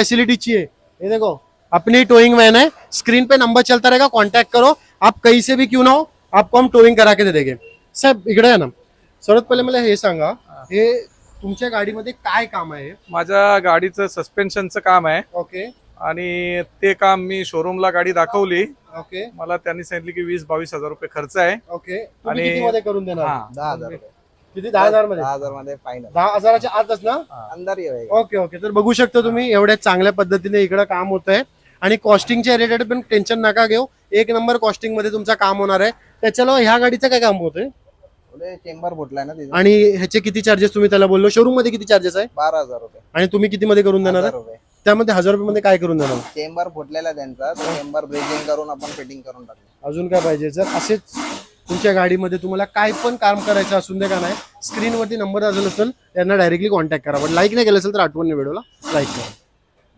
Facility चाहिए, ये देखो अपनी टोइंग वैन है, स्क्रीन पे नंबर चलता रहेगा, कांटेक्ट करो, आप कहीं से भी क्यों ना हो, आपको हम टोइंग करा के दे देंगे. साहेब इकडे आहे ना, सर्वात पहिले मला हे सांगा, हे तुमच्या गाडीमध्ये काय काम आहे? माझ्या गाडीचं सस्पेन्शनचं काम आहे ओके आणि ते काम मी शोरूमला गाडी दाखवली. ओके मला त्यांनी सांगितले की 20-22 हजार रुपये खर्च आहे. ओके, तुम्ही आणि- किती मध्ये करून देणार? हा. 10,000 रुपये. किती? 10,000 मध्ये? 10,000 मध्ये फायनल 10,000च्या आतच ना? अंदर ही होएगा. ओके ओके, तर बघू शकता तुम्ही एवढ्या चांगल्या पद्धतीने इकडे काम होत आहे आणि कॉस्टिंगच्या रिलेटेड पण टेन्शन नका घेऊ, एक नंबर कॉस्टिंग मध्ये तुमचं काम होणार आहे. त्याच्याला ह्या गाडीचं काय काम होतंय पुढे चेंबर फुटलाय ना तिथे. आणि ह्याचे किती चार्जेस तुम्ही त्याला बोललो? शोरूम मध्ये किती चार्जेस आहे 12,000 रुपये. आणि तुम्ही किती मध्ये करून देणार 1000 आहे? रुपये. त्यामध्ये 1000 रुपये मध्ये काय करून देणार? चेंबर फुटलेला त्यांचा, तो चेंबर ब्रेकिंग करून आपण फिटिंग करून टाकलं. अजून काय पाहिजे? जर असेच तुमच्या गाडीमध्ये तुम्हाला काय पण काम करायचं असून दे का नाही, स्क्रीनवरती नंबर असेल त्यांना डायरेक्टली कॉन्टॅक्ट करा. पण लाईक नाही केलं असेल तर आठवण व्हिडिओला लाईक करा.